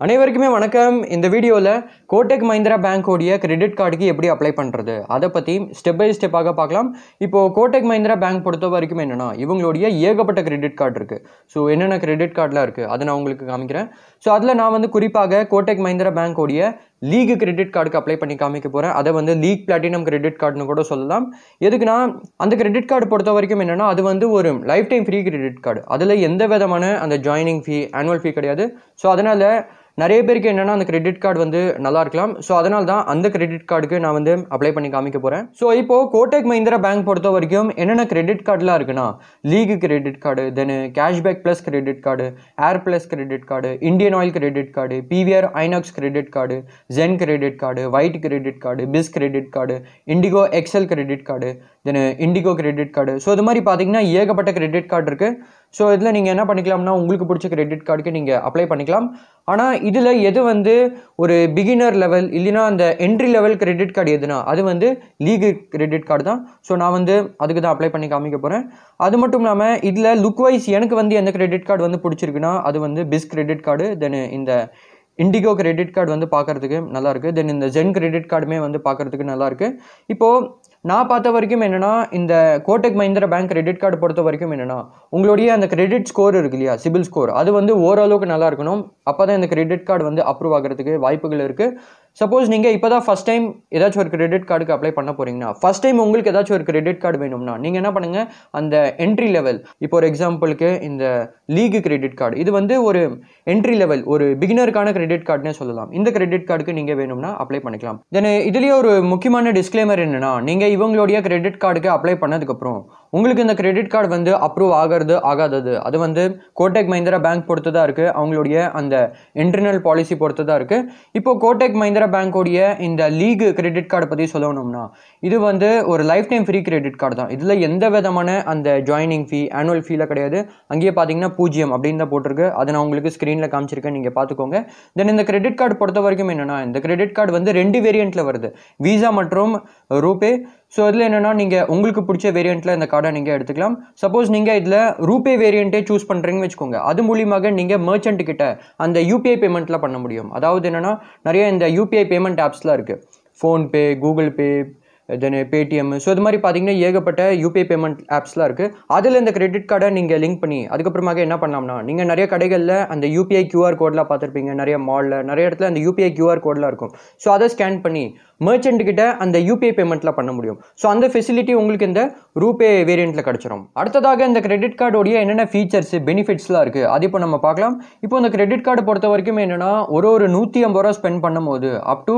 அனைவருக்குமே வணக்கம். இந்த வீடியோவில் கோடெக் மஹிந்திரா பேங்கோடைய கிரெடிட் கார்டுக்கு எப்படி அப்ளை பண்ணுறது அதை பற்றி ஸ்டெப் பை ஸ்டெப்பாக பார்க்கலாம். இப்போது கோடெக் மஹிந்திரா பேங்க் பொறுத்த வரைக்கும் என்னென்னா இவங்களுடைய ஏகப்பட்ட கிரெடிட் கார்டு இருக்குது. ஸோ என்னென்ன கிரெடிட் கார்டெலாம் இருக்குது அதை நான் உங்களுக்கு காமிக்கிறேன். ஸோ அதில் நான் குறிப்பாக கோடெக் மஹிந்திரா பேங்கோடைய லீக் கிரெடிட் கார்டுக்கு அப்ளை பண்ணி காமிக்க போகிறேன். அதை லீக் பிளாட்டினம் கிரெடிட் கார்டுன்னு கூட சொல்லலாம். எதுக்குன்னா அந்த கிரெடிட் கார்டு பொறுத்த வரைக்கும் என்னென்னா அது ஒரு life time free credit card. அதில் எந்த விதமான அந்த ஜாயினிங் ஃபீ ஆனுவல் ஃபீ கிடையாது. ஸோ அதனால் நிறைய பேருக்கு என்னென்னா அந்த கிரெடிட் கார்டு நல்லா இருக்கலாம். ஸோ அதனால தான் அந்த கிரெடிட் கார்டுக்கு நான் அப்ளை பண்ணி காமிக்க போகிறேன். ஸோ இப்போது கோடெக் மஹிந்திரா பேங்க் பொறுத்த வரைக்கும் என்னென்ன கிரெடிட் கார்டெலாம் இருக்குன்னா league credit card, then cashback plus credit card, air plus credit card, Indian Oil credit card, PVR INOX credit card, zen credit card, white credit card, biz credit card, IndiGo Excel credit card, then IndiGo credit card. So இது மாதிரி பார்த்தீங்கன்னா ஏகப்பட்ட credit card இருக்குது. So இதில் நீங்கள் என்ன பண்ணிக்கலாம்னா உங்களுக்கு பிடிச்ச கிரெடிட் கார்டுக்கு நீங்கள் அப்ளை பண்ணிக்கலாம். ஆனால் இதில் எது ஒரு பிகினர் லெவல் இல்லைனா அந்த என்ட்ரி லெவல் கிரெடிட் கார்டு எதுனா அது லீக் கிரெடிட் கார்டு தான். ஸோ நான் அதுக்கு தான் அப்ளை பண்ணி காமிக்க போகிறேன். அது மட்டும் இல்லாமல் இதில் லுக் வைஸ் எனக்கு எந்த கிரெடிட் கார்டு பிடிச்சிருக்குன்னா அது பிஸ் கிரெடிட் கார்டு, தென் இந்த இண்டிகோ கிரெடிட் கார்டு பார்க்குறதுக்கு நல்லாயிருக்கு. தென் இந்த ஜென் கிரெடிட் கார்டுமே பார்க்குறதுக்கு நல்லாயிருக்கு. இப்போது நான் பார்த்த வரைக்கும் என்னென்னா இந்த Kotak Mahindra bank credit card பொறுத்த வரைக்கும் என்னென்னா உங்களுடைய அந்த கிரெடிட் ஸ்கோர் இருக்கு இல்லையா, சிபில் ஸ்கோர், அது ஓரளவுக்கு நல்லா இருக்கணும். அப்போ தான் இந்த கிரெடிட் கார்டு அப்ரூவ் ஆகிறதுக்கு வாய்ப்புகள் இருக்குது. சப்போஸ் நீங்கள் இப்போ தான் ஃபஸ்ட் டைம் ஏதாச்சும் ஒரு கிரெடிட் கார்டுக்கு அப்ளை பண்ண போகிறீங்கன்னா, ஃபஸ்ட் டைம் உங்களுக்கு ஏதாச்சும் ஒரு கிரெடிட் கார்டு வேணும்னா நீங்கள் என்ன பண்ணுங்கள், அந்த என்ட்ரி லெவல் இப்போ ஒரு எக்ஸாம்பிளுக்கு இந்த லீக் கிரெடிட் கார்டு இது ஒரு என்ட்ரி லெவல் ஒரு பிகினருக்கான கிரெடிட் கார்டுனே சொல்லலாம். இந்த கிரெடிட் கார்டுக்கு நீங்கள் வேணும்னா அப்ளை பண்ணிக்கலாம். தென் இதுலேயே ஒரு முக்கியமான டிஸ்க்ளைமர் என்னென்னா நீங்கள் இவங்களுடைய கிரெடிட் கார்டுக்கு அப்ளை பண்ணதுக்கப்புறம் உங்களுக்கு இந்த கிரெடிட் கார்டு அப்ரூவ் ஆகிறது ஆகாதது அது கோடெக் மஹிந்திரா பேங்க் பொறுத்து தான் இருக்குது. அவங்களுடைய அந்த இன்டர்னல் பாலிசி பொறுத்து தான் இருக்குது. இப்போ கோடெக் மஹிந்திரா பேங்கோடைய இந்த லீக் கிரெடிட் கார்டை பற்றி சொல்லணும்னா இது ஒரு life time free credit card தான். இதில் எந்த விதமான அந்த ஜாயினிங் ஃபீ ஆனுவல் ஃபீல கிடையாது. அங்கேயே பார்த்தீங்கன்னா 0 அப்படின்னு தான் போட்டிருக்கு. அதை நான் உங்களுக்கு ஸ்க்ரீனில் காமிச்சிருக்கேன், நீங்கள் பார்த்துக்கோங்க. தென் இந்த கிரெடிட் கார்டு பொறுத்த வரைக்கும் என்னென்னா இந்த கிரெடிட் கார்டு 2 வேரியண்ட்டில் வருது, விசா மற்றும் ரூபே. ஸோ இதில் என்னென்னா நீங்கள் உங்களுக்கு பிடிச்ச வேரியண்ட்டில் இந்த கார்டை நீங்கள் எடுத்துக்கலாம். சப்போஸ் நீங்கள் இதில் ரூபே வேரியண்ட்டே சூஸ் பண்ணுறீங்கன்னு வச்சுக்கோங்க, அது மூலியமாக நீங்கள் மர்ச்சன்ட் கிட்ட அந்த யூபிஐ பேமெண்ட்டில் பண்ண முடியும். அதாவது என்னென்னா நிறைய இந்த யூபிஐ பேமெண்ட் ஆப்ஸ்லாம் இருக்குது, ஃபோன்பே, கூகுள் பே, தென் பேடிஎம். ஸோ இது மாதிரி பார்த்தீங்கன்னா ஏகப்பட்ட யூபிஐ பேமெண்ட் ஆப்ஸ்லாம் இருக்குது. அதில் இந்த கிரெடிட் கார்டை நீங்கள் லிங்க் பண்ணி அதுக்கப்புறமாக என்ன பண்ணலாம்னா நீங்கள் நிறைய கடைகளில் அந்த யூபிஐ QR கோடெலாம் பார்த்துருப்பீங்க, நிறைய மாலில் நிறைய இடத்துல அந்த யூபிஐ QR கோடெலாம் இருக்கும். ஸோ அதை ஸ்கேன் பண்ணி மர்ச்சன்ட் கிட்ட அந்த யூபிஐ பேமெண்ட்டில் பண்ண முடியும். ஸோ அந்த ஃபெசிலிட்டி உங்களுக்கு இந்த ரூபே வேரியண்ட்டில் கிடச்சிரும். அடுத்ததாக இந்த கிரெடிட் கார்டோடைய என்னென்ன ஃபீச்சர்ஸ் பெனிஃபிட்ஸ்லாம் இருக்குது அது இப்போ நம்ம பார்க்கலாம். இப்போ இந்த கிரெடிட் கார்டு பொறுத்த வரைக்கும் என்னென்னா ஒரு 150 ரூபா ஸ்பெண்ட் பண்ணும்போது அப் டு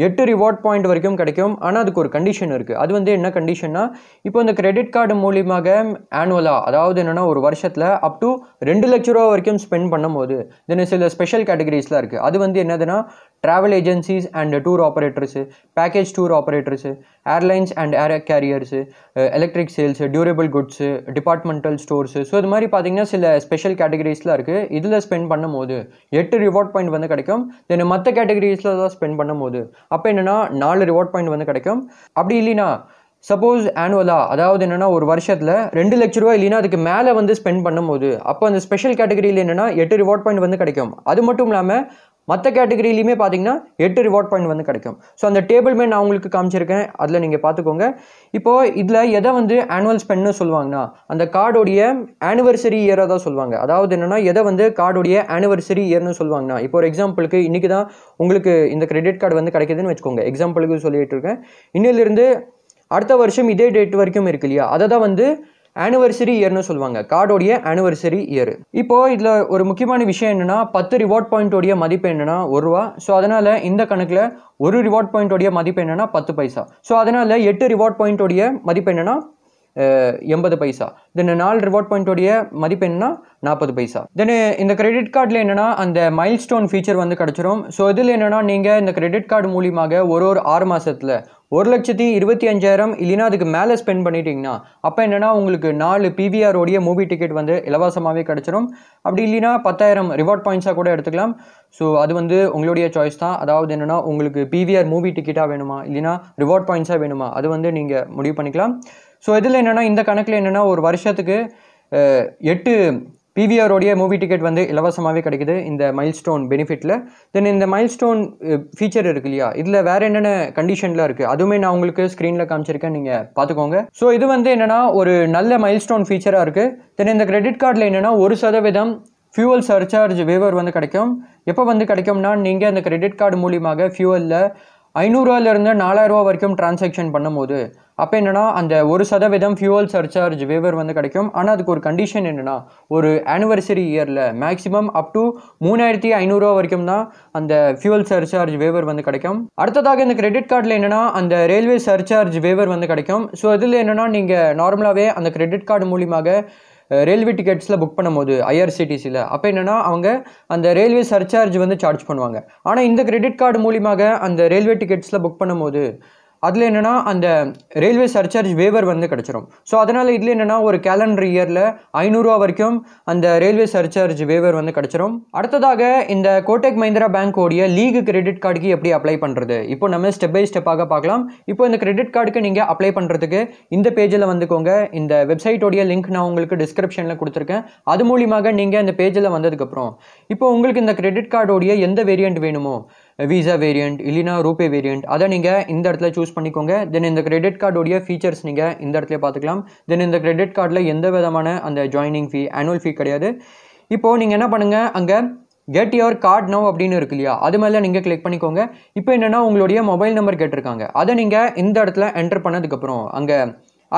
8 ரிவார்ட் பாயிண்ட் வரைக்கும் கிடைக்கும். ஆனால் அதுக்கு ஒரு கண்டிஷன் இருக்குது. அது என்ன கண்டிஷன்னா இப்போ இந்த கிரெடிட் கார்டு மூலியமாக ஆனுவலாக அதாவது என்னென்னா ஒரு வருஷத்தில் அப் டு 2 லட்ச ரூபா வரைக்கும் ஸ்பெண்ட் பண்ணும்போது தென் சில ஸ்பெஷல் கேட்டகரிஸ்லாம் இருக்குது. அது என்னதுன்னா travel agencies and tour operators, package tour operators, airlines and air carriers, electric sales, durable goods, departmental stores. So இது மாதிரி பார்த்தீங்கன்னா சில ஸ்பெஷல் கேட்டகரிஸ்லாம் இருக்குது. இதில் ஸ்பெண்ட் பண்ணும்போது 8 ரிவார்ட் பாயிண்ட் கிடைக்கும். தென் மற்ற கேட்டகரிஸில் தான் ஸ்பெண்ட் பண்ணும்போது அப்போ என்னென்னா 4 ரிவார்ட் பாயிண்ட் கிடைக்கும். அப்படி இல்லைன்னா சப்போஸ் ஆனுவலாக அதாவது என்னென்னா ஒரு வருஷத்தில் 2 லட்ச ரூபா இல்லைன்னா அதுக்கு மேலே ஸ்பெண்ட் பண்ணும்போது அப்போ அந்த ஸ்பெஷல் கேட்டகரியில் என்னென்னா 8 ரிவார்ட் பாயிண்ட் கிடைக்கும். அது மட்டும் இல்லாமல் மற்ற கேட்டகரியிலையுமே பார்த்தீங்கன்னா 8 ரிவார்ட் பாயிண்ட் கிடைக்கும். ஸோ அந்த டேபிள்மே நான் உங்களுக்கு காமிச்சிருக்கேன், அதில் நீங்கள் பார்த்துக்கோங்க. இப்போது இதில் எதை ஆனுவல் ஸ்பெண்ட்னு சொல்லுவாங்கன்னா அந்த கார்டோடைய ஆனிவர்சரி இயராக தான் சொல்லுவாங்க. அதாவது என்னென்னா எதை கார்டோடைய ஆனிவர்சரி இயர்னு சொல்லுவாங்கன்னா இப்போ ஒரு எக்ஸாம்பிளுக்கு இன்றைக்கி தான் உங்களுக்கு இந்த கிரெடிட் கார்டு கிடைக்குதுன்னு வச்சுக்கோங்க, எக்ஸாம்பிளுக்கு சொல்லிட்டு இருக்கேன். இன்னிலிருந்து அடுத்த வருஷம் இதே டேட் வரைக்கும் இருக்கு இல்லையா, அதை தான் ஆனிவர்சரி இயர்னு சொல்லுவாங்க, கார்டோடைய ஆனிவர்சரி இயர். இப்போது இதில் ஒரு முக்கியமான விஷயம் என்னென்னா 10 ரிவார்ட் பாயிண்டோடைய மதிப்பு என்னென்னா 1 ரூபா. ஸோ அதனால் இந்த கணக்கில் 1 ரிவார்ட் பாயிண்டோடைய மதிப்பு என்னென்னா 10 பைசா. ஸோ அதனால் 8 ரிவார்ட் பாயிண்டோடைய மதிப்பு என்னென்னா 80 பைசா. தென் 4 ரிவார்ட் பாயிண்டோடைய மதிப்பு என்னன்னா 40 பைசா. தென் இந்த கிரெடிட் கார்டில் என்னென்னா அந்த மைல் ஸ்டோன் ஃபீச்சர் கிடச்சிரும். ஸோ இதில் என்னென்னா நீங்கள் இந்த கிரெடிட் கார்டு மூலியமாக ஒரு 6 மாதத்தில் 1,25,000 இல்லைன்னா அதுக்கு மேலே ஸ்பெண்ட் பண்ணிட்டீங்கன்னா அப்போ என்னென்னா உங்களுக்கு 4 PVR மூவி டிக்கெட் இலவசமாகவே கிடச்சிரும். அப்படி இல்லைன்னா 10,000 ரிவார்ட் பாயிண்ட்ஸாக கூட எடுத்துக்கலாம். ஸோ அது உங்களுடைய சாய்ஸ் தான். அதாவது என்னென்னா உங்களுக்கு PVR மூவி டிக்கெட்டாக வேணுமா இல்லைன்னா ரிவார்ட் பாயிண்ட்ஸாக வேணுமா அது நீங்கள் முடிவு பண்ணிக்கலாம். ஸோ இதில் என்னென்னா இந்த கணக்கில் என்னென்னா ஒரு வருஷத்துக்கு 8 PVR உடைய மூவி டிக்கெட் வந்து இலவசமாகவே கிடைக்குது இந்த மைல்ஸ்டோன் பெனிஃபிட்டில். தென் இந்த மைல்ஸ்டோன் ஃபீச்சர் இருக்கு இல்லையா, இதில் வேறு என்னென்ன கண்டிஷன்லாம் இருக்குது அதுவுமே நான் உங்களுக்கு ஸ்க்ரீனில் காமிச்சிருக்கேன், நீங்கள் பார்த்துக்கோங்க. ஸோ இது வந்து என்னென்னா ஒரு நல்ல மைல்ஸ்டோன் ஃபீச்சராக இருக்குது. தென் இந்த கிரெடிட் கார்டில் என்னென்னா 1% ஃபியூவல் சர்சார்ஜ் வேவர் வந்து கிடைக்கும். எப்போ வந்து கிடைக்கும்னா, நீங்கள் அந்த கிரெடிட் கார்டு மூலியமாக ஃபியூவலில் 500 ரூபாயிலிருந்து 4000 ரூபா வரைக்கும் டிரான்சாக்ஷன் பண்ணும்போது அப்போ என்னென்னா அந்த 1% ஃபியூவல் சர்சார்ஜ் வேவர் வந்து கிடைக்கும். ஆனால் அதுக்கு ஒரு கண்டிஷன் என்னென்னா, ஒரு ஆனிவர்சரி இயரில் மேக்ஸிமம் அப் டு 3500 ரூபா வரைக்கும் தான் அந்த ஃபியூவல் சர்சார்ஜ் வேவர் வந்து கிடைக்கும். அடுத்ததாக இந்த கிரெடிட் கார்டில் என்னென்னா அந்த ரயில்வே சர்சார்ஜ் வேவர் வந்து கிடைக்கும். ஸோ இதில் என்னென்னா நீங்கள் நார்மலாகவே அந்த கிரெடிட் கார்டு மூலியமாக ரயில்வே டிக்கெட்ஸில் புக் பண்ணும்போது IRCTCயில் அப்போ என்னென்னா அவங்க அந்த ரயில்வே சர்சார்ஜ் வந்து சார்ஜ் பண்ணுவாங்க. ஆனால் இந்த கிரெடிட் கார்டு மூலியமாக அந்த ரயில்வே டிக்கெட்ஸில் புக் பண்ணும்போது அதில் என்னென்னா அந்த ரயில்வே சர்சார்ஜ் வேவர் வந்து கிடச்சிரும். ஸோ அதனால் இதில் என்னென்னா ஒரு கேலண்டர் இயரில் 500 ரூபா வரைக்கும் அந்த ரயில்வே சர்சார்ஜ் வேவர் வந்து கிடச்சிரும். அடுத்ததாக இந்த கோடக் மஹிந்திரா பேங்கோடைய லீக் கிரெடிட் கார்டுக்கு எப்படி அப்ளை பண்ணுறது, இப்போ நம்ம ஸ்டெப் பை ஸ்டெப்பாக பார்க்கலாம். இப்போ இந்த கிரெடிட் கார்டுக்கு நீங்கள் அப்ளை பண்ணுறதுக்கு இந்த பேஜில் வந்துக்கோங்க. இந்த வெப்சைட்டோடைய லிங்க் நான் உங்களுக்கு டிஸ்கிரிப்ஷனில் கொடுத்துருக்கேன். அது மூலியமாக நீங்கள் இந்த பேஜில் வந்ததுக்கப்புறம் இப்போ உங்களுக்கு இந்த கிரெடிட் கார்டோடைய எந்த வேரியண்ட் வேணுமோ, விசா வேரியண்ட் இல்லைனா ரூபே வேரியண்ட், அதை நீங்கள் இந்த இடத்துல சூஸ் பண்ணிக்கோங்க. தென் இந்த கிரெடிட் கார்டோடைய ஃபீச்சர்ஸ் நீங்கள் இந்த இடத்துல பார்த்துக்கலாம். தென் இந்த கிரெடிட் கார்டில் எந்த விதமான அந்த ஜாயினிங் ஃபீ, ஆனுவல் ஃபீ கிடையாது. இப்போது நீங்கள் என்ன பண்ணுங்கள், அங்கே கெட் யுவர் கார்டு நவ் அப்படின்னு இருக்கு இல்லையா, அது மேலே நீங்கள் கிளிக் பண்ணிக்கோங்க. இப்போ என்னென்னா உங்களுடைய மொபைல் நம்பர் கேட்டிருக்காங்க, அதை நீங்கள் இந்த இடத்துல என்டர் பண்ணதுக்கப்புறம் அங்கே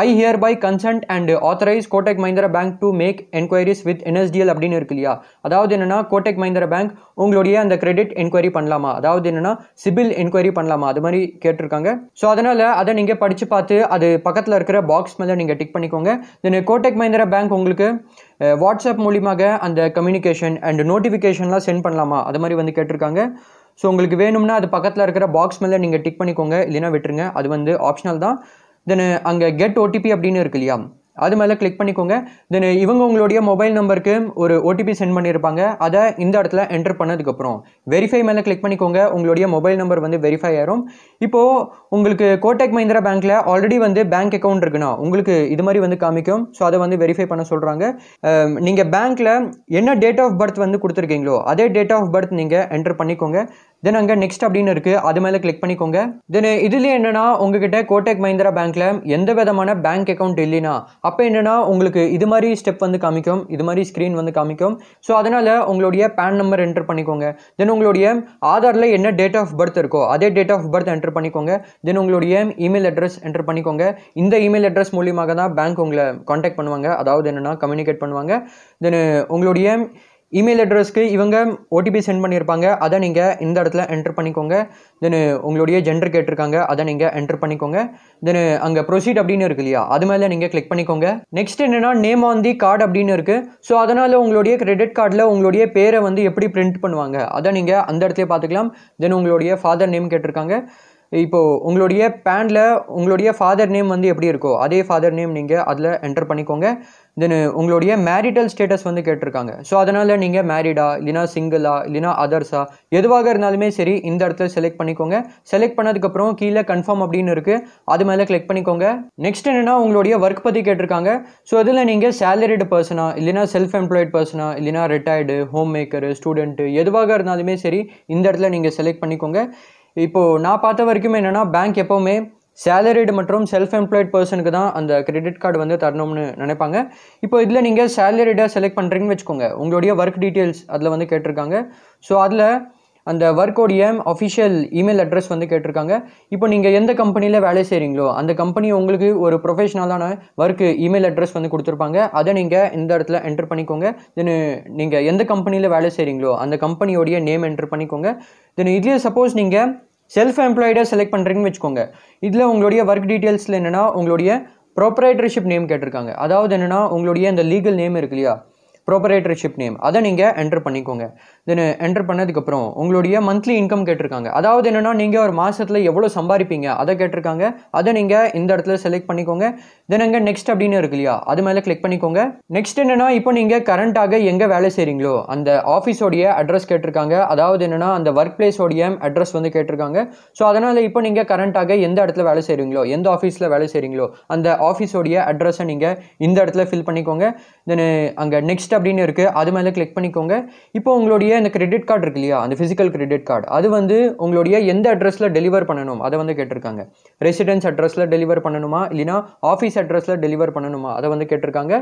I hereby consent and authorize Kotak Mahindra Bank to make enquiries with NSDL அப்படின்னு இருக்கு இல்லையா, அதாவது என்னென்னா கோட்டக் மஹிந்திரா பேங்க் உங்களுடைய அந்த கிரெடிட் என்கொயரி பண்ணலாமா, அதாவது என்னென்னா சிபில் என்கொயரி பண்ணலாமா, அது மாதிரி கேட்டிருக்காங்க. ஸோ அதனால் அதை நீங்கள் படித்து பார்த்து அது பக்கத்தில் இருக்கிற பாக்ஸ் மேலே நீங்கள் டிக் பண்ணிக்கோங்க. தென் கோட்டக் மஹிந்திரா பேங்க் உங்களுக்கு வாட்ஸ்அப் மூலியமாக அந்த கம்யூனிகேஷன் அண்ட் நோட்டிஃபிகேஷன்லாம் சென்ட் பண்ணலாமா, அது மாதிரி வந்து கேட்டிருக்காங்க. ஸோ உங்களுக்கு வேணும்னா அது பக்கத்தில் இருக்கிற பாக்ஸ் மேலே நீங்கள் டிக் பண்ணிக்கோங்க, இல்லைனா விட்டுருங்க, அது வந்து ஆப்ஷனல் தான். தென் அங்கே கெட் OTP அப்படின்னு இருக்கு இல்லையா, அது மேலே கிளிக் பண்ணிக்கோங்க. தென் இவங்க உங்களுடைய மொபைல் நம்பருக்கு ஒரு OTP சென்ட் பண்ணியிருப்பாங்க, அதை இந்த இடத்துல என்டர் பண்ணதுக்கப்புறம் வெரிஃபை மேலே கிளிக் பண்ணிக்கோங்க. உங்களுடைய மொபைல் நம்பர் வந்து வெரிஃபை ஆயிரும். இப்போது உங்களுக்கு கோட்டக் மஹிந்திரா பேங்க்கில் ஆல்ரெடி வந்து பேங்க் அக்கௌண்ட் இருக்குன்னா உங்களுக்கு இது மாதிரி வந்து காமிக்கும். ஸோ அதை வந்து வெரிஃபை பண்ண சொல்கிறாங்க. நீங்கள் பேங்க்கில் என்ன டேட் ஆஃப் பர்த் வந்து கொடுத்துருக்கீங்களோ அதே டேட் ஆஃப் பர்த் நீங்கள் என்டர் பண்ணிக்கோங்க. தென் அங்கே நெக்ஸ்ட் அப்படின்னு இருக்குது, அது மேலே கிளிக் பண்ணிக்கோங்க. தென் இதுலேயே என்னென்னா உங்ககிட்ட கோட்டக் மஹிந்திரா பேங்க்கில் எந்த விதமான பேங்க் அக்கௌண்ட் இல்லைன்னா அப்போ என்னென்னா உங்களுக்கு இது மாதிரி ஸ்டெப் வந்து காமிக்கும், இது மாதிரி ஸ்க்ரீன் வந்து காமிக்கும். ஸோ அதனால் உங்களுடைய பேன் நம்பர் என்டர் பண்ணிக்கோங்க. தென் உங்களுடைய ஆதாரில் என்ன டேட் ஆஃப் பர்த் இருக்கோ அதே டேட் ஆஃப் பர்த் என்டர் பண்ணிக்கோங்க. தென் உங்களுடைய இமெயில் அட்ரஸ் என்டர் பண்ணிக்கோங்க. இந்த இமெயில் அட்ரஸ் மூலியமாக தான் பேங்க் உங்களை காண்டாக்ட் பண்ணுவாங்க, அதாவது என்னென்னா கம்யூனிகேட் பண்ணுவாங்க. தென் உங்களுடைய இமெயில் அட்ரஸ்க்கு இவங்க OTP சென்ட் பண்ணியிருப்பாங்க, அதை நீங்கள் இந்த இடத்துல என்டர் பண்ணிக்கோங்க. தென் உங்களுடைய ஜெண்டர் கேட்டிருக்காங்க, அதை நீங்கள் என்டர் பண்ணிக்கோங்க. தென் அங்கே ப்ரொசீட் அப்படின்னு இருக்கு இல்லையா, அது மேலே நீங்கள் கிளிக் பண்ணிக்கோங்க. நெக்ஸ்ட் என்னென்னா நேம் ஆன் தி கார்டு அப்படின்னு இருக்குது. ஸோ அதனால் உங்களுடைய கிரெடிட் கார்டில் உங்களுடைய பேரை வந்து எப்படி பிரிண்ட் பண்ணுவாங்க அதை நீங்கள் அந்த இடத்துல பார்த்துக்கலாம். தென் உங்களுடைய ஃபாதர் நேம் கேட்டிருக்காங்க. இப்போது உங்களுடைய பேனில் உங்களுடைய ஃபாதர் நேம் வந்து எப்படி இருக்கோ அதே ஃபாதர் நேம் நீங்கள் அதில் என்டர் பண்ணிக்கோங்க. தென் உங்களுடைய மேரிட்டல் ஸ்டேட்டஸ் வந்து கேட்டிருக்காங்க. ஸோ அதனால் நீங்கள் மேரிடா இல்லைனா சிங்கிளா இல்லைனா அதர்ஸா எதுவாக இருந்தாலுமே சரி இந்த இடத்துல செலக்ட் பண்ணிக்கோங்க. செலக்ட் பண்ணதுக்கப்புறம் கீழே கன்ஃபார்ம் அப்படின்னு இருக்குது, அது மேலே கிளிக் பண்ணிக்கோங்க. நெக்ஸ்ட் என்னென்னா உங்களுடைய ஒர்க் பற்றி கேட்டிருக்காங்க. ஸோ அதில் நீங்கள் சேலரிடு பர்சனா இல்லைனா செல்ஃப் எம்ப்ளாய்டு பர்சனா இல்லைனா ரிட்டையர்டு, ஹோம் மேக்கரு, ஸ்டூடெண்ட்டு எதுவாக இருந்தாலுமே சரி இந்த இடத்துல நீங்கள் செலக்ட் பண்ணிக்கோங்க. இப்போது நான் பார்த்த வரைக்கும் என்னென்னா பேங்க் எப்போவுமே சேலரிடு மற்றும் செல்ஃப் எம்ப்ளாய்டு பர்சனுக்கு தான் அந்த கிரெடிட் கார்டு வந்து தரணும்னு நினைப்பாங்க. இப்போ இதில் நீங்கள் சேலரிடை செலக்ட் பண்ணுறீங்கன்னு வச்சுக்கோங்க, உங்களுடைய ஒர்க் டீட்டெயில்ஸ் அதில் வந்து கேட்டிருக்காங்க. ஸோ அதில் அந்த ஒர்க்கோடைய அஃபிஷியல் இமெயில் அட்ரஸ் வந்து கேட்டிருக்காங்க. இப்போ நீங்கள் எந்த கம்பெனியில் வேலை செய்கிறீங்களோ அந்த கம்பெனி உங்களுக்கு ஒரு ப்ரொஃபஷனலான ஒர்க்கு இமெயில் அட்ரஸ் வந்து கொடுத்துருப்பாங்க, அதை நீங்கள் இந்த இடத்துல என்டர் பண்ணிக்கோங்க. தென் நீங்கள் எந்த கம்பெனியில் வேலை செய்கிறீங்களோ அந்த கம்பெனியோடைய நேம் என்டர் பண்ணிக்கோங்க. தென் இதுலேயே சப்போஸ் நீங்கள் செல்ஃப் எம்ப்ளாய்டாக செலக்ட் பண்ணுறீங்கன்னு வச்சுக்கோங்க, இதில் உங்களுடைய ஒர்க் டீட்டெயில்ஸில் என்னென்னா உங்களுடைய ப்ராப்பரைட்டர்ஷிப் நேம் கேட்டிருக்காங்க, அதாவது என்னென்னா உங்களுடைய அந்த லீகல் நேம் இருக்கு இல்லையா ப்ராப்பரைட்டர்ஷிப் நேம், அதை நீங்கள் என்டர் பண்ணிக்கோங்க. தென் என்டர் பண்ணதுக்கப்புறம் உங்களுடைய மந்த்லி இன்கம் கேட்டிருக்காங்க. அதாவது என்னென்னா நீங்கள் ஒரு மாதத்தில் எவ்வளோ சம்பாதிப்பீங்க அதை கேட்டிருக்காங்க. அதை நீங்கள் இந்த இடத்துல செலக்ட் பண்ணிக்கோங்க. தென் அங்கே நெக்ஸ்ட் அப்படின்னு இருக்கு இல்லையா, அது மேலே கிளிக் பண்ணிக்கோங்க. நெக்ஸ்ட் என்னென்னா இப்போ நீங்கள் கரண்ட்டாக எங்கே வேலை செய்கிறீங்களோ அந்த ஆஃபீஸோடைய அட்ரஸ் கேட்டிருக்காங்க. அதாவது என்னென்னா அந்த ஒர்க் பிளேஸோடைய அட்ரஸ் வந்து கேட்டிருக்காங்க. ஸோ அதனால் இப்போ நீங்கள் கரண்ட்டாக எந்த இடத்துல வேலை செய்கிறீங்களோ, எந்த ஆஃபீஸில் வேலை செய்கிறீங்களோ அந்த ஆஃபீஸோடைய அட்ரஸை நீங்கள் இந்த இடத்துல ஃபில் பண்ணிக்கோங்க. தென் அங்கே நெக்ஸ்ட் அப்படின்னு இருக்குது, அது மேலே கிளிக் பண்ணிக்கோங்க. இப்போ உங்களுடைய இந்த கிரெடிட் கார்டு இருக்கு இல்லையா, அந்த ஃபிசிக்கல் கிரெடிட் கார்டு அது வந்து உங்களுடைய எந்த அட்ரஸில் டெலிவர் பண்ணணும் அதை வந்து கேட்டிருக்காங்க. ரெசிடென்ஸ் அட்ரஸில் டெலிவர் பண்ணணுமா இல்லைனா ஆஃபீஸ் அட்ரஸில் டெலிவர் பண்ணணுமா அதை வந்து கேட்டிருக்காங்க.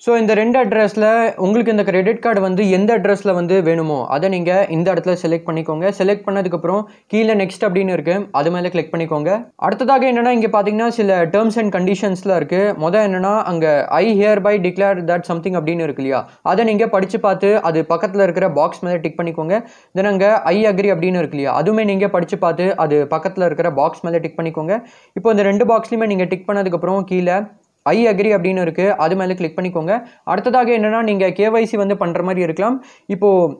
ஸோ இந்த ரெண்டு அட்ரஸில் உங்களுக்கு இந்த கிரெடிட் கார்டு வந்து எந்த அட்ரஸில் வந்து வேணுமோ அதை நீங்கள் இந்த இடத்துல செலக்ட் பண்ணிக்கோங்க. செலக்ட் பண்ணதுக்கப்புறம் கீழே நெக்ஸ்ட் அப்படின்னு இருக்குது, அது மேலே கிளிக் பண்ணிக்கோங்க. அடுத்ததாக என்னென்னா இங்கே பார்த்தீங்கன்னா சில டேர்ம்ஸ் அண்ட் கண்டிஷன்ஸ்லாம் இருக்குது. மொதல் என்னென்னா அங்கே I hereby declare that something அப்படின்னு இருக்கு இல்லையா, அதை நீங்கள் படித்து பார்த்து அது பக்கத்தில் இருக்கிற பாக்ஸ் மேலே டிக் பண்ணிக்கோங்க. தென் அங்கே ஐ அக்ரி அப்படின்னு இருக்கு இல்லையா, அதுவுமே நீங்கள் படித்து பார்த்து அது பக்கத்தில் இருக்கிற பாக்ஸ் மேலே டிக் பண்ணிக்கோங்க. இப்போ இந்த ரெண்டு பாக்ஸ்லையுமே நீங்கள் டிக் பண்ணதுக்கப்புறம் கீழே ஐ அக்ரி அப்படின்னு இருக்குது, அது மேலே கிளிக் பண்ணிக்கோங்க. அடுத்ததாக என்னென்னா நீங்கள் கேஒய்சி வந்து பண்ணுற மாதிரி இருக்கலாம். இப்போது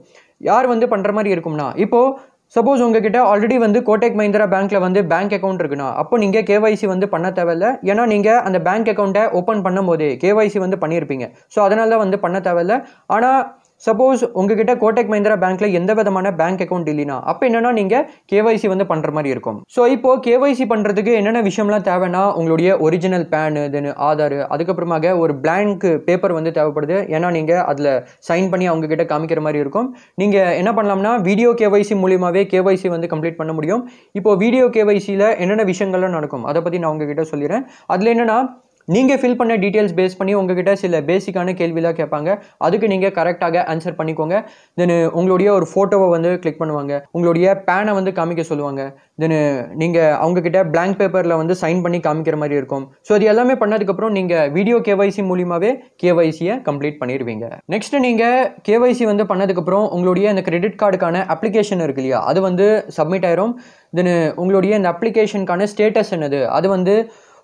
யார் வந்து பண்ணுற மாதிரி இருக்கும்னா, இப்போது சப்போஸ் உங்ககிட்ட ஆல்ரெடி வந்து கோடெக் மஹிந்திரா பேங்க்கில் வந்து பேங்க் அக்கௌண்ட் இருக்குன்னா அப்போ நீங்கள் கேஒய்சி வந்து பண்ண தேவையில்லை. ஏன்னா நீங்கள் அந்த பேங்க் அக்கௌண்ட்டை ஓப்பன் பண்ணும் போதே கேஒய்சி வந்து பண்ணியிருப்பீங்க. ஸோ அதனால தான் வந்து பண்ண தேவையில்லை. ஆனால் சப்போஸ் உங்ககிட்ட கோடெக் மஹிந்திரா பேங்க்கில் எந்த விதமான பேங்க் அக்கௌண்ட் இல்லைனா அப்போ என்னென்னா நீங்கள் கேஒய்சி வந்து பண்ணுற மாதிரி இருக்கும். ஸோ இப்போது கேஒய்சி பண்ணுறதுக்கு என்னென்ன விஷயம்லாம் தேவைன்னா உங்களுடைய ஒரிஜினல் பேனு, தென் ஆதார், அதுக்கப்புறமாக ஒரு பிளாங்க் பேப்பர் வந்து தேவைப்படுது. ஏன்னா நீங்கள் அதில் சைன் பண்ணி அவங்ககிட்ட காமிக்கிற மாதிரி இருக்கும். நீங்கள் என்ன பண்ணலாம்னா வீடியோ கேஒய்சி மூலியமாகவே கேஒய்சி வந்து கம்ப்ளீட் பண்ண முடியும். இப்போது வீடியோ கேஒய்சியில் என்னென்ன விஷயங்கள்லாம் நடக்கும் அதை பற்றி நான் உங்ககிட்ட சொல்லிடுறேன். அதில் என்னென்னா நீங்கள் ஃபில் பண்ண டீட்டெயில்ஸ் பேஸ் பண்ணி உங்ககிட்ட சில பேசிக்கான கேள்விலாம் கேட்பாங்க. அதுக்கு நீங்கள் கரெக்டாக ஆன்சர் பண்ணிக்கோங்க. தென் உங்களுடைய ஒரு ஃபோட்டோவை வந்து கிளிக் பண்ணுவாங்க, உங்களுடைய பேனை வந்து காமிக்க சொல்லுவாங்க. தென் நீங்கள் அவங்கக்கிட்ட பிளாங்க் பேப்பரில் வந்து சைன் பண்ணி காமிக்கிற மாதிரி இருக்கும். ஸோ அது எல்லாமே பண்ணதுக்கப்புறம் நீங்கள் வீடியோ கேஒய்சி மூலியமாகவே கேஒய்சியை கம்ப்ளீட் பண்ணிடுவீங்க. நெக்ஸ்ட்டு நீங்கள் கேஒய்சி வந்து பண்ணதுக்கப்புறம் உங்களுடைய இந்த கிரெடிட் கார்டுக்கான அப்ளிகேஷன் இருக்கு இல்லையா, அது வந்து சப்மிட் ஆயிரும். தென் உங்களுடைய இந்த அப்ளிகேஷனுக்கான ஸ்டேட்டஸ் என்னது அது வந்து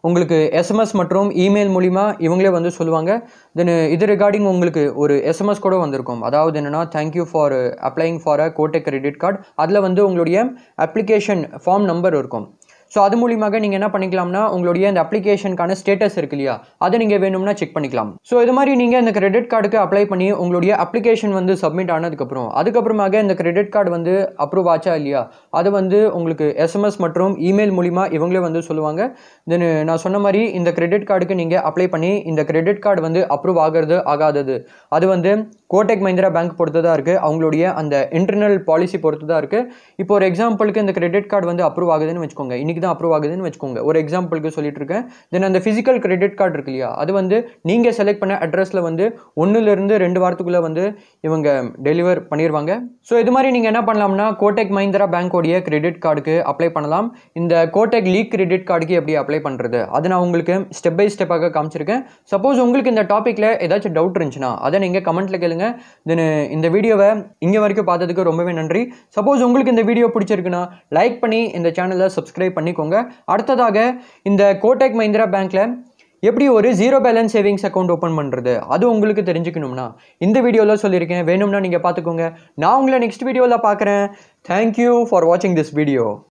உங்களுக்கு எஸ்எம்எஸ் மற்றும் இமெயில் மூலிமா இவங்களே வந்து சொல்லுவாங்க. தென் இது ரிகார்டிங் உங்களுக்கு ஒரு எஸ்எம்எஸ் கூட வந்திருக்கும். அதாவது என்னென்னா thank you for applying for a Kotak credit card. அதில் வந்து உங்களுடைய அப்ளிகேஷன் ஃபார்ம் நம்பர் இருக்கும். ஸோ அது மூலியமாக நீங்கள் என்ன பண்ணிக்கலாம்னா உங்களுடைய இந்த அப்ளிகேஷனுக்கான ஸ்டேட்டஸ் இருக்கு இல்லையா, அதை நீங்கள் வேணும்னா செக் பண்ணிக்கலாம். ஸோ இது மாதிரி நீங்கள் இந்த கிரெடிட் கார்டுக்கு அப்ளை பண்ணி உங்களுடைய அப்ளிகேஷன் வந்து சப்மிட் அதுக்கப்புறமாக இந்த கிரெடிட் கார்டு வந்து அப்ரூவ் ஆச்சா இல்லையா அது வந்து உங்களுக்கு எஸ்எம்எஸ் மற்றும் இமெயில் மூலிமா இவங்களே வந்து சொல்லுவாங்க. தென் நான் சொன்ன மாதிரி இந்த கிரெடிட் கார்டுக்கு நீங்கள் அப்ளை பண்ணி இந்த கிரெடிட் கார்டு வந்து அப்ரூவ் ஆகிறது ஆகாதது அது வந்து கோடெக் மஹிந்திரா பேங்க் பொறுத்து தான் இருக்குது. அவங்களுடைய அந்த இன்டர்னல் பாலிசி பொறுத்து தான் இருக்குது. இப்போ ஒரு எக்ஸாம்பிளுக்கு இந்த கிரெடிட் கார்டு வந்து அப்ரூவ் ஆகுதுன்னு வச்சுக்கோங்க, இன்றைக்கி தான் அப்ரூவ் ஆகுதுன்னு வச்சுக்கோங்க, ஒரு எக்ஸாம்பிளுக்கு சொல்லிட்டு இருக்கேன். தென் அந்த ஃபிசிக்கல் கிரெடிட் கார்டு இருக்கு இல்லையா, அது வந்து நீங்கள் செலக்ட் பண்ண அட்ரஸில் வந்து 1 to 2 வாரத்துக்குள்ளே வந்து இவங்க டெலிவர் பண்ணிடுவாங்க. ஸோ இது மாதிரி நீங்கள் என்ன பண்ணலாம்னா கோடெக் மஹிந்திரா பேங்கோடைய கிரெடிட் கார்டுக்கு அப்ளை பண்ணலாம். இந்த கோடெக் லீக் கிரெடிட் கார்டுக்கு எப்படி அப்ளை பண்ணுறது அது நான் உங்களுக்கு ஸ்டெப் பை ஸ்டெப்பாக காமிச்சிருக்கேன். சப்போஸ் உங்களுக்கு இந்த டாப்பிக்கில் ஏதாச்சும் டவுட் இருந்துச்சுன்னா அதை நீங்கள் கமெண்ட்டில் கேளுங்க. தென் இந்த வீடியோவை இங்கே வரைக்கும் பார்த்ததுக்கு ரொம்பவே நன்றி. சப்போஸ் உங்களுக்கு இந்த வீடியோ பிடிச்சிருக்குன்னா லைக் பண்ணி இந்த சேனலை சப்ஸ்கிரைப் பண்ணிக்கோங்க. அடுத்ததாக இந்த கோடெக் மஹிந்திரா பேங்க்கில் எப்படி ஒரு zero balance savings account open பண்ணுறது அது உங்களுக்கு தெரிஞ்சுக்கணும்னா இந்த வீடியோவில் சொல்லியிருக்கேன், வேணும்னா நீங்கள் பார்த்துக்கோங்க. நான் உங்களை நெக்ஸ்ட் வீடியோவில் பார்க்குறேன். தேங்க்யூ ஃபார் வாட்சிங் திஸ் வீடியோ.